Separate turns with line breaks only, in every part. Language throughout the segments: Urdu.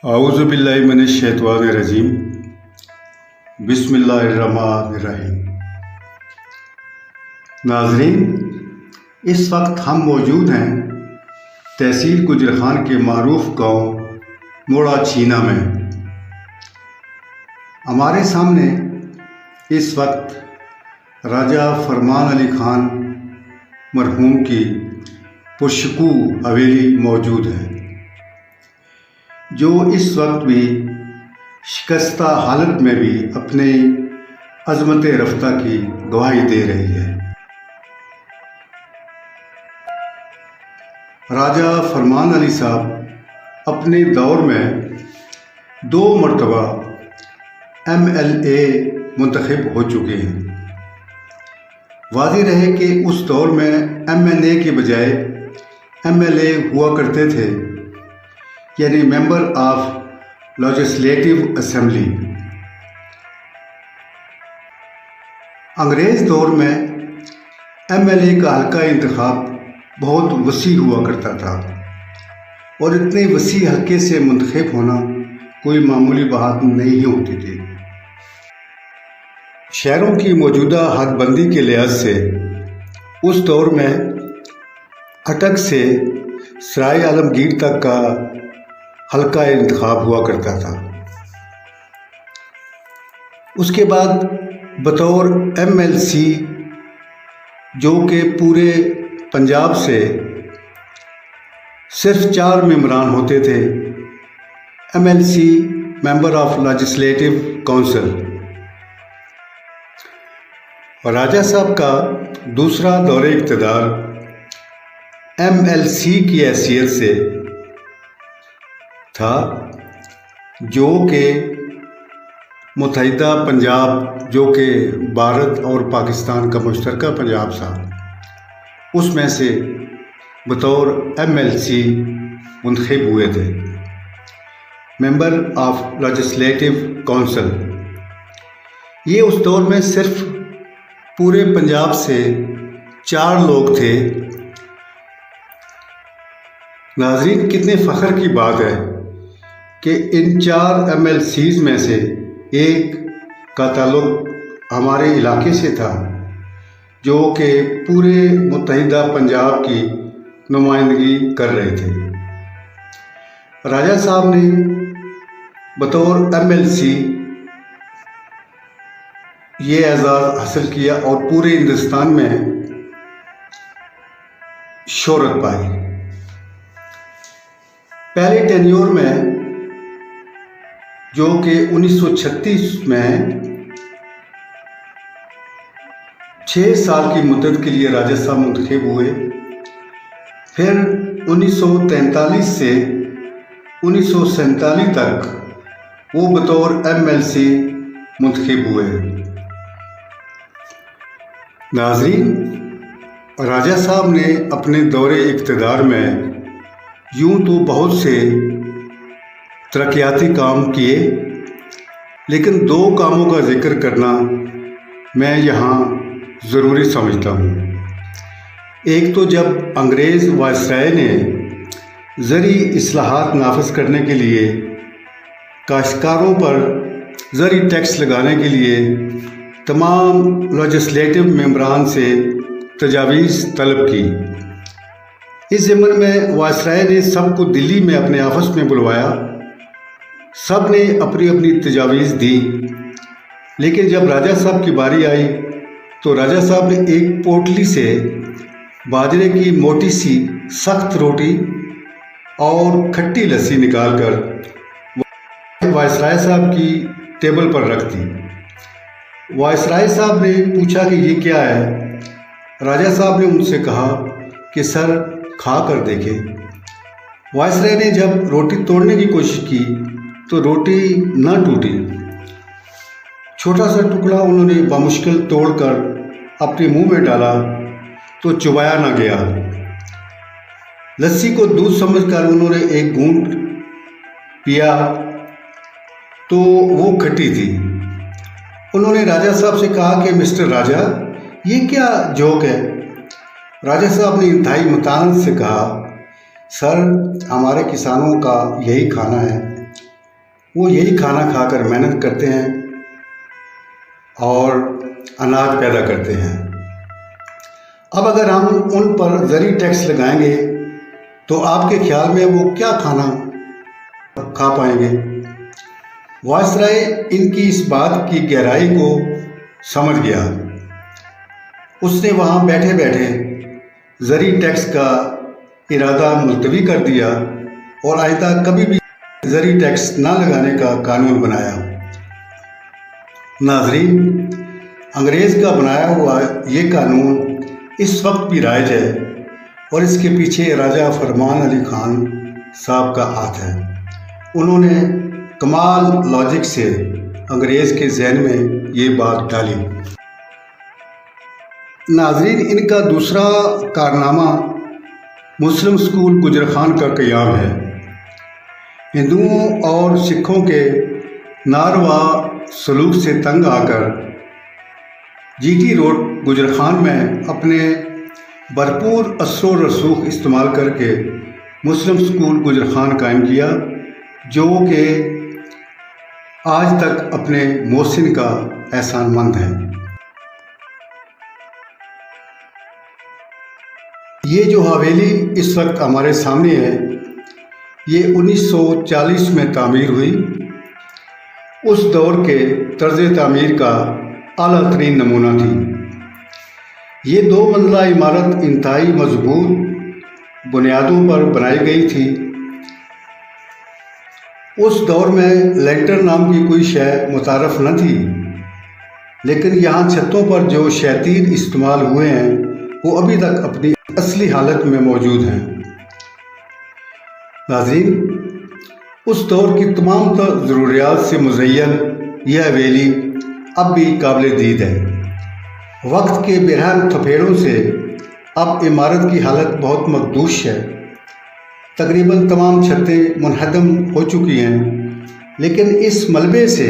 اعوذ باللہ من الشیطان الرجیم بسم اللہ الرحمن الرحیم۔ ناظرین، اس وقت ہم موجود ہیں تحصیل گجرخان کے معروف گاؤں موڑا چھینا میں۔ ہمارے سامنے اس وقت راجہ فرمان علی خان مرحوم کی پرسکون حویلی موجود ہے، جو اس وقت بھی شکستہ حالت میں بھی اپنے عظمت رفتہ کی گواہی دے رہی ہے۔ راجہ فرمان علی صاحب اپنے دور میں 2 مرتبہ MLA منتخب ہو چکے ہیں۔ واضح رہے کہ اس دور میں MLA کے بجائے MLA ہوا کرتے تھے، یعنی ممبر آف لیجسلیٹو اسمبلی۔ انگریز دور میں MLA کا حلقہ انتخاب بہت وسیع ہوا کرتا تھا، اور اتنے وسیع حلقے سے منتخب ہونا کوئی معمولی بات نہیں ہوتی تھی۔ شہروں کی موجودہ حد بندی کے لحاظ سے اس دور میں اٹک سے سرائے عالمگیر تک کا حلقہ انتخاب ہوا کرتا تھا۔ اس کے بعد بطور MLC، جو کہ پورے پنجاب سے صرف 4 ممبران ہوتے تھے، MLC member of legislative council. راجہ صاحب کا دوسرا دور اقتدار MLC کی حیثیت سے تھا، جو کہ متحدہ پنجاب، جو کہ بھارت اور پاکستان کا مشترکہ پنجاب تھا، اس میں سے بطور MLC منتخب ہوئے تھے، ممبر آف لیجسلیٹو کونسل۔ یہ اس دور میں صرف پورے پنجاب سے 4 لوگ تھے۔ ناظرین، کتنے فخر کی بات ہے کہ ان 4 MLCs میں سے ایک کا تعلق ہمارے علاقے سے تھا، جو کہ پورے متحدہ پنجاب کی نمائندگی کر رہے تھے۔ راجہ صاحب نے بطور MLC یہ اعزاز حاصل کیا اور پورے ہندوستان میں شہرت پائی۔ پہلے ٹینیور میں، جو کہ 1936 میں 6 سال کی مدت کے لیے راجہ صاحب منتخب ہوئے، پھر 1943 سے 1947 تک وہ بطور MLC منتخب ہوئے۔ ناظرین، راجہ صاحب نے اپنے دور اقتدار میں یوں تو بہت سے ترقیاتی کام کیے، لیکن 2 کاموں کا ذکر کرنا میں یہاں ضروری سمجھتا ہوں۔ ایک تو جب انگریز وائسرائے نے زرعی اصلاحات نافذ کرنے کے لیے کاشتکاروں پر زرعی ٹیکس لگانے کے لیے تمام لیجسلیٹو ممبران سے تجاویز طلب کی۔ اس ضمن میں وائسرائے نے سب کو دلی میں اپنے آفس میں بلوایا، سب نے اپنی اپنی تجاویز دی، لیکن جب راجہ صاحب کی باری آئی تو راجہ صاحب نے ایک پوٹلی سے باجرے کی موٹی سی سخت روٹی اور کھٹی لسی نکال کر وائسرائے صاحب کی ٹیبل پر رکھ دی۔ وائسرائے صاحب نے پوچھا کہ یہ کیا ہے؟ راجہ صاحب نے ان سے کہا کہ سر، کھا کر دیکھیں۔ وائسرائے نے جب روٹی توڑنے کی کوشش کی تو روٹی نہ ٹوٹی۔ چھوٹا سا ٹکڑا انہوں نے بمشکل توڑ کر اپنے منہ میں ڈالا تو چبایا نہ گیا۔ لسی کو دودھ سمجھ کر انہوں نے ایک گھونٹ پیا تو وہ کھٹی تھی۔ انہوں نے راجہ صاحب سے کہا کہ مسٹر راجہ، یہ کیا جوک ہے؟ راجہ صاحب نے انتہائی متانت سے کہا، سر، ہمارے کسانوں کا یہی کھانا ہے، وہ یہی کھانا کھا کر محنت کرتے ہیں اور اناج پیدا کرتے ہیں۔ اب اگر ہم ان پر زرعی ٹیکس لگائیں گے تو آپ کے خیال میں وہ کیا کھانا کھا پائیں گے؟ وائسرائے ان کی اس بات کی گہرائی کو سمجھ گیا۔ اس نے وہاں بیٹھے بیٹھے زرعی ٹیکس کا ارادہ ملتوی کر دیا اور آئندہ کبھی بھی زرعی ٹیکس نہ لگانے کا قانون بنایا۔ ناظرین، انگریز کا بنایا ہوا یہ قانون اس وقت بھی رائج ہے اور اس کے پیچھے راجہ فرمان علی خان صاحب کا ہاتھ ہے۔ انہوں نے کمال لاجک سے انگریز کے ذہن میں یہ بات ڈالی۔ ناظرین، ان کا دوسرا کارنامہ مسلم سکول گجر خان کا قیام ہے۔ ہندوؤں اور سکھوں کے ناروا سلوک سے تنگ آ کر جی ٹی روڈ گجر خان میں اپنے بھرپور اثر و رسوخ استعمال کر کے مسلم سکول گجر خان قائم کیا، جو کہ آج تک اپنے محسن کا احسان مند ہے۔ یہ جو حویلی اس وقت ہمارے سامنے ہے، یہ 1940 میں تعمیر ہوئی۔ اس دور کے طرز تعمیر کا اعلیٰ ترین نمونہ تھی۔ یہ 2 منزلہ عمارت انتہائی مضبوط بنیادوں پر بنائی گئی تھی۔ اس دور میں لینٹر نام کی کوئی شے متعارف نہ تھی، لیکن یہاں چھتوں پر جو شیطین استعمال ہوئے ہیں وہ ابھی تک اپنی اصلی حالت میں موجود ہیں۔ ناظرین، اس دور کی تمام تر ضروریات سے مزین یہ حویلی اب بھی قابل دید ہے۔ وقت کے برہنہ تھپیڑوں سے اب عمارت کی حالت بہت مخدوش ہے۔ تقریباً تمام چھتیں منہدم ہو چکی ہیں، لیکن اس ملبے سے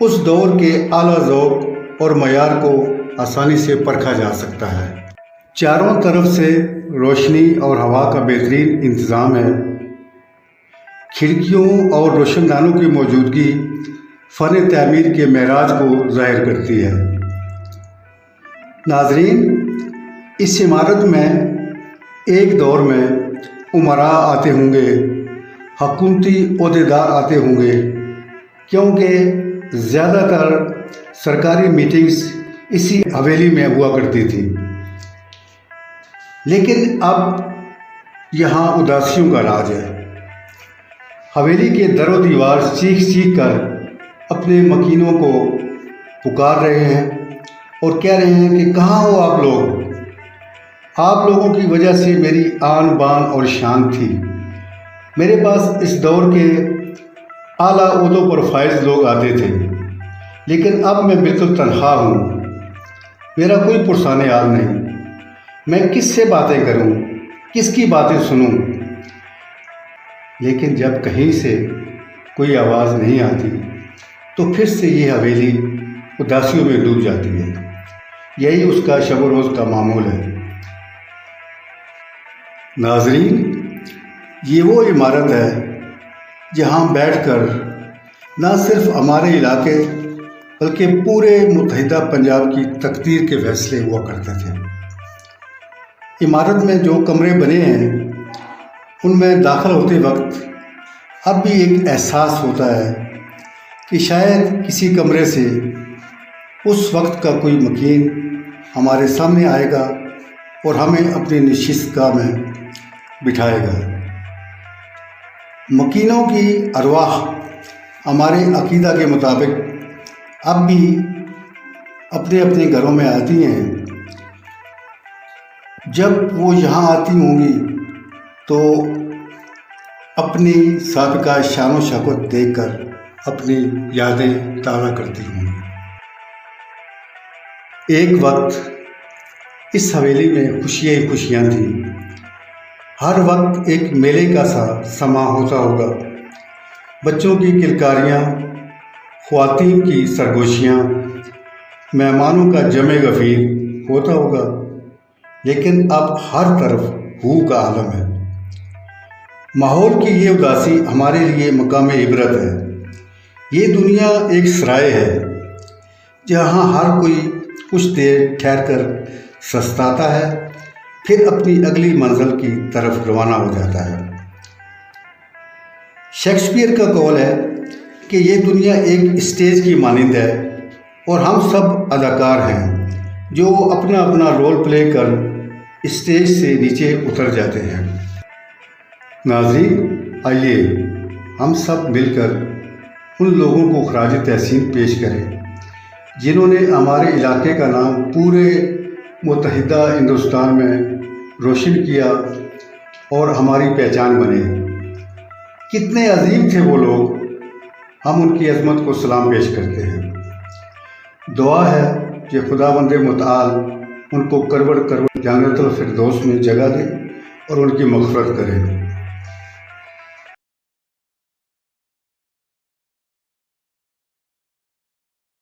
اس دور کے اعلیٰ ذوق اور معیار کو آسانی سے پرکھا جا سکتا ہے۔ چاروں طرف سے روشنی اور ہوا کا بہترین انتظام ہے۔ کھڑکیوں اور روشن دانوں کی موجودگی فن تعمیر کے معراج کو ظاہر کرتی ہے۔ ناظرین، اس عمارت میں ایک دور میں امراء آتے ہوں گے، حکومتی عہدیدار آتے ہوں گے، کیونکہ زیادہ تر سرکاری میٹنگز اسی حویلی میں ہوا کرتی تھی۔ لیکن اب یہاں اداسیوں کا راج ہے۔ حویلی کے در و دیوار چیخ چیخ کر اپنے مکینوں کو پکار رہے ہیں اور کہہ رہے ہیں کہ کہاں ہو آپ لوگ؟ آپ لوگوں کی وجہ سے میری آن بان اور شان تھی۔ میرے پاس اس دور کے اعلیٰ عہدوں پر فائز لوگ آتے تھے، لیکن اب میں بالکل تنہا ہوں۔ میرا کوئی پرسان حال نہیں۔ میں کس سے باتیں کروں، کس کی باتیں سنوں؟ لیکن جب کہیں سے کوئی آواز نہیں آتی تو پھر سے یہ حویلی اداسیوں میں ڈوب جاتی ہے۔ یہی اس کا شب و روز کا معمول ہے۔ ناظرین، یہ وہ عمارت ہے جہاں بیٹھ کر نہ صرف ہمارے علاقے بلکہ پورے متحدہ پنجاب کی تقدیر کے فیصلے ہوا کرتے تھے۔ عمارت میں جو کمرے بنے ہیں ان میں داخل ہوتے وقت اب بھی ایک احساس ہوتا ہے کہ شاید کسی کمرے سے اس وقت کا کوئی مکین ہمارے سامنے آئے گا اور ہمیں اپنی نشست گاہ میں بٹھائے گا۔ مکینوں کی ارواح ہمارے عقیدہ کے مطابق اب بھی اپنے اپنے گھروں میں آتی ہیں۔ جب وہ یہاں آتی ہوں گی تو اپنی سابقہ شان و شوکت دیکھ کر اپنی یادیں تازہ کرتی ہوں گی۔ ایک وقت اس حویلی میں خوشیاں ہی خوشیاں تھیں۔ ہر وقت ایک میلے کا سا سما ہوتا ہوگا۔ بچوں کی کلکاریاں، خواتین کی سرگوشیاں، مہمانوں کا جمع غفیر ہوتا ہوگا، لیکن اب ہر طرف ہو کا عالم ہے۔ ماحول کی یہ اداسی ہمارے لیے مقام عبرت ہے۔ یہ دنیا ایک سرائے ہے جہاں ہر کوئی کچھ دیر ٹھہر کر سستاتا ہے، پھر اپنی اگلی منزل کی طرف روانہ ہو جاتا ہے۔ شیکسپیئر کا قول ہے کہ یہ دنیا ایک اسٹیج کی مانند ہے اور ہم سب اداکار ہیں جو اپنا اپنا رول پلے کر اسٹیج سے نیچے اتر جاتے ہیں۔ ناظرین، آئیے ہم سب مل کر ان لوگوں کو خراج تحسین پیش کریں جنہوں نے ہمارے علاقے کا نام پورے متحدہ ہندوستان میں روشن کیا اور ہماری پہچان بنے۔ کتنے عظیم تھے وہ لوگ، ہم ان کی عظمت کو سلام پیش کرتے ہیں۔ دعا ہے کہ خداوند متعال ان کو کروڑ کروڑ جنت الفردوس میں جگہ دے اور ان کی مغفرت کرے۔